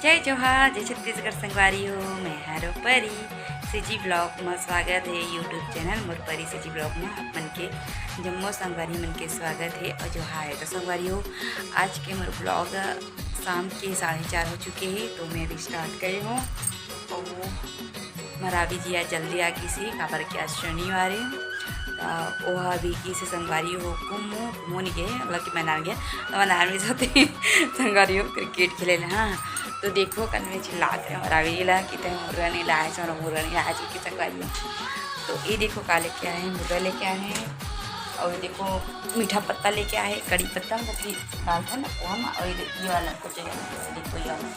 जय जोहार, जय छत्तीसगढ़ संगवारी हो। मैं हरो परी सीजी ब्लॉग में स्वागत है। यूट्यूब चैनल मोर परी सीजी ब्लॉग में आप मन के जम्मो संगवारी मन के स्वागत है और जोहार है। तो संगवारी हो, आज के मोर ब्लॉग शाम के 4:30 हो चुके हैं, तो मैं अभी स्टार्ट करी हूँ। और मरावी जी आज जल्दी आ गई सी काबर के आज शनिवार है। वह अभी की से संगवारी हो घूमो नहीं गए, मतलब कि मैदान गया तो मैदान में सोते संगवारी हो क्रिकेट खेले। हाँ तो देखो कल में चिल्लाते हैं मरावी ला कि तय मुर्गा नहीं लाए सो मुर्गा नहीं लाया जी की संगवारी हो। तो ये देखो का लेके आए हैं, मुर्गा लेके आए हैं। और ये देखो मीठा पत्ता लेके आए, कड़ी पत्ता वो भी डालता ना वो हम। और ये वाला कुछ देखो ये वाला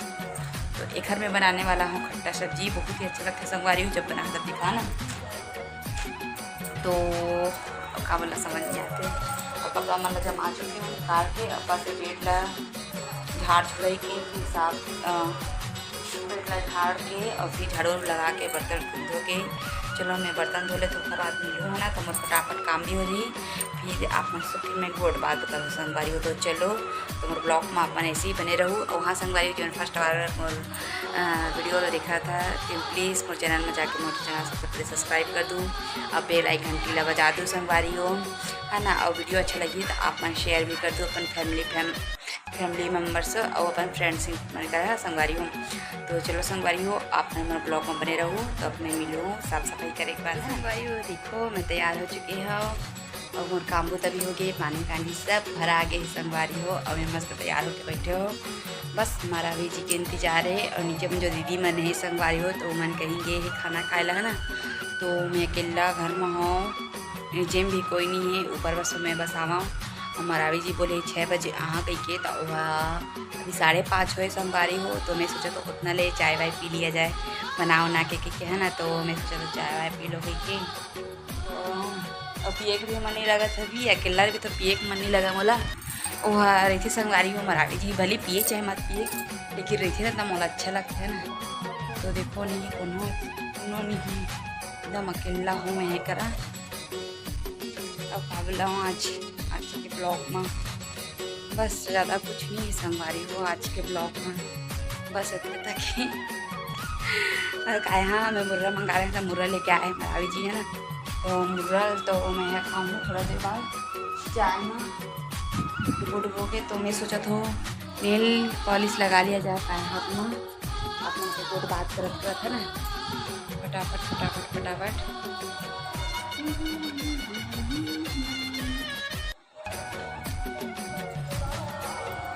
तो एक घर में बनाने वाला हूँ खट्टा सब्जी, बहुत ही अच्छा लगता है संगवारी हो जब बना कर दिखाना। तो का बोला समझ नहीं आते। और कपड़ा मतलब जब आ चुके हैं निकाल के अपा से पेट ला झाड़ छुड़ाई के फिर साफ पेट ला झाड़ के और फिर झाड़ू लगा के बर्तन धो के चलो मैं बर्तन धो ले तो खर आदमी लो है ना, तो मोर फटाफट काम भी हो रही। फिर आप मन से फिर मैं गोट बात करूँ संगवारी हो। तो चलो तो मोर ब्लॉग में आप मन ऐसे ही बने रहूँ। और वहाँ संगवारी जो फर्स्ट बार मोर वीडियो में देखा था तो प्लीज़ मोर चैनल में जाके मोर चैनल सबसे पहले सब्सक्राइब कर दूँ और बेल आइकन टीला बजा दूँ संगवारी हो, है ना। और वीडियो अच्छा लगी तो आप मन शेयर भी कर दो अपन फैमिली मेम्बर्स और अपन फ्रेंड्स मन का संगवारी हो। तो चलो संगवारी हो आप मेरे ब्लॉग में बने रहो। तो अब मैं मिलूँ साफ सफाई करे के बाद। संगवारी हो देखो मैं तैयार हो चुकी हूँ और मोर काम तभी हो गए, पानी कानी सब भरा आ गए संगवारी हो। और मैं मस्त तैयार होकर बैठे हो, बस मरावी जी के इंतजार है। और नीचे में जो दीदी मन है संगवारी हो तो मन कहीं गए है खाना खाए ला है ना। तो मैं अकेला घर में हूँ, नीचे में भी कोई नहीं है, ऊपर बस मैं बस आवा। और मरावी जी बोले 6 बजे आहाँ कही के, तो वह अभी 5:30 हुए संगवारी हो। तो मैं सोचा तो उतना ले चाय वाय पी लिया जाए बना के है ना। तो मैं सोचा तो चाय वाय पी लो कही के। तो और पिए के भी मन नहीं लगा था, भी अकेला भी तो पिए के मन नहीं लगा मोला। वह रही थी संगवारी हो मरावी जी भले पिए चाहे मत पिए, लेकिन रही थी ना तब मोला अच्छा लगता है ना। तो देखो नहीं कोनो नहीं एकदम अकेला हूँ मैं करा। अब काबिला हूँ आज के ब्लॉग में, बस ज़्यादा कुछ नहीं संगवारी हो आज के ब्लॉग में, बस इतने तक ही। और क्या हाँ मैं मुर्रा मंगा रहे थे, मुर्रा लेके आए मरावी जी है ना। तो मुर्रा तो मैं खाऊँगा थोड़ा देर बाद चाय में डुबो के। तो मैं सोचा था नेल पॉलिश लगा लिया जाए पाए हाथ में, अपने से गुड बात करता था ना। फटाफट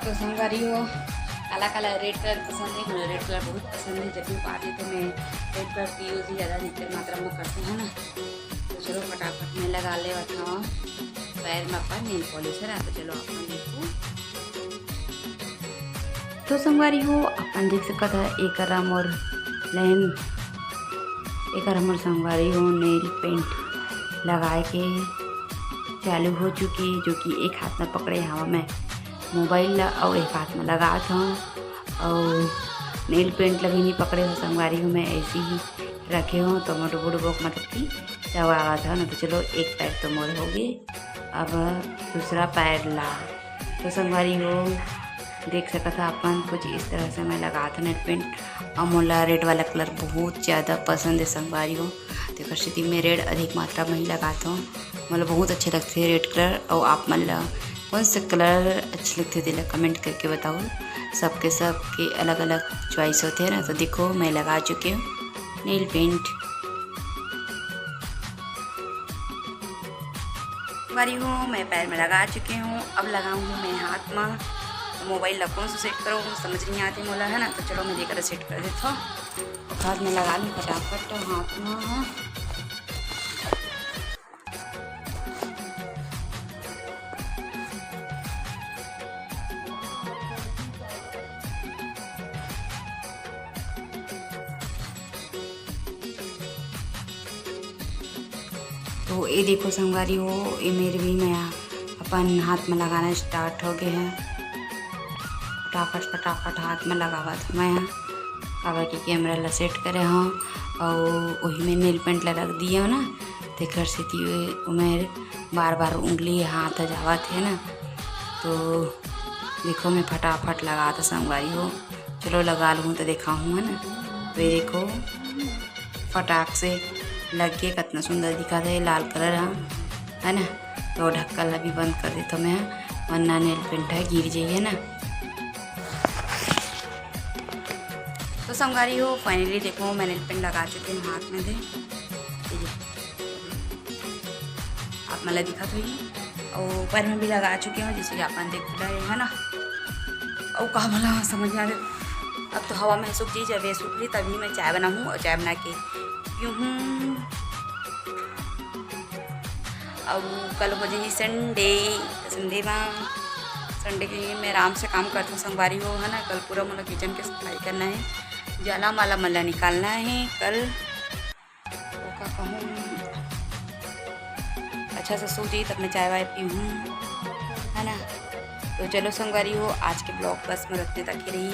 तो संगवारी हो काला रेड कलर पसंद है, मुझे रेड कलर बहुत पसंद है। जब भी पाती तो मैं रेड कलर की यूज़ ही ज़्यादा अधिकतर मात्रा में करती हूँ ना। तो चलो फटाफट मैं लगा ले था पैर में अपन नेल पॉलिश है ना। तो चलो अपन देखो तो संगवारी हो अपन देख सकता था एक मोर लाइन एक मोर संगवारी हो नेल पेंट लगाए के चालू हो चुकी, जो कि एक हाथ में पकड़े हवा में मोबाइल और एक हाथ में लगा था। और नेल पेंट लगी नहीं पकड़े हो संगवारी हो, मैं ऐसे ही रखे हूँ। तो मोटो बोक मतलब कि दवा था ना। तो चलो एक पैर तो मोड़ हो गए, अब दूसरा पैर ला। तो संगवारी हो देख सका था अपन कुछ इस तरह से मैं लगा था नेल पेंट। और मोला रेड वाला कलर बहुत ज़्यादा पसंद है संगवारी हो। तो स्थिति में रेड अधिक मात्रा में ही लगाता हूँ, मतलब बहुत अच्छे लगते हैं रेड कलर। और आप मतलब कौन से कलर अच्छे लगते थे कमेंट करके बताओ। सबके अलग अलग चॉइस होते हैं ना। तो देखो मैं लगा चुकी हूँ नेल पेंट संगवारी हो। मैं पैर में लगा चुकी हूँ, अब लगाऊंगी मैं हाथ में। तो मोबाइल कौन से सेट करो समझ नहीं आती मोला है ना। तो चलो मैं देकर सेट कर देता हूँ, हाथ में लगा लूँ फटाफट हाथ में। तो ये देखो संगवारी हो ये मेरे भी मैं अपन हाथ में लगाना स्टार्ट हो गए हैं। फटाफट हाथ में लगावा था मैं काबर की कैमरा ला सेट करे हाँ। और वही में नेल पेंट ला रख दिए हो ना। तेकर से मेरे बार उंगली हाथ जावा थे ना। तो देखो मैं फटाफट लगा था संगवारी हो, चलो लगा लूँ तो देखा हूँ, है ना। तो ये देखो फटाक से लग के कितना सुंदर दिखा था, लाल कलर है ना। तो ढक्कन भी बंद कर देता मैं, वरना नेल पेंट है गिर जाइए ना। तो संगवारी हो फाइनली देखो मैं नेल पेंट लगा चुकी हूँ हाथ में थे, आप मतलब दिखा तो ही। और पैर में भी लगा चुकी हूँ जैसे कि आप देख रहे हैं ना। और कहा बोला समझ में आ रहा। अब तो हवा में सूख जी, जब ये सूख रही तभी मैं चाय बनाऊँ और चाय बना के क्यों हूँ। अब कल हो जाएगी संडे में, संडे के लिए मैं आराम से काम करती हूँ संगवारी हो, है ना। कल पूरा मतलब किचन की सफाई करना है, जाला माला मल्ला निकालना है कल। तो क्या कहूँ, अच्छा से सो जाइए तब मैं चाय वाय पीऊँ, है ना। तो चलो संगवारी हो आज के ब्लॉग बस में रखने तक ही रही।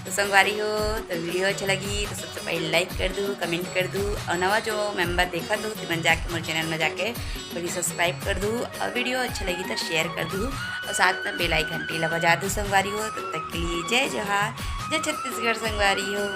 तो संगवारी हो तो वीडियो अच्छा लगी तो सबसे पहले लाइक कर दूँ, कमेंट कर दूँ, और नवा जो मेंबर देखा तो तुरंत जाके मेरे चैनल में जाके थोड़ी सब्सक्राइब कर दूँ, और वीडियो अच्छा लगी तो शेयर कर दूँ, और साथ में बेल आइकन घंटी बजा दूँ संगवारी हो। तब तक के लिए जय जोहार, जय छत्तीसगढ़ संगवारी हो।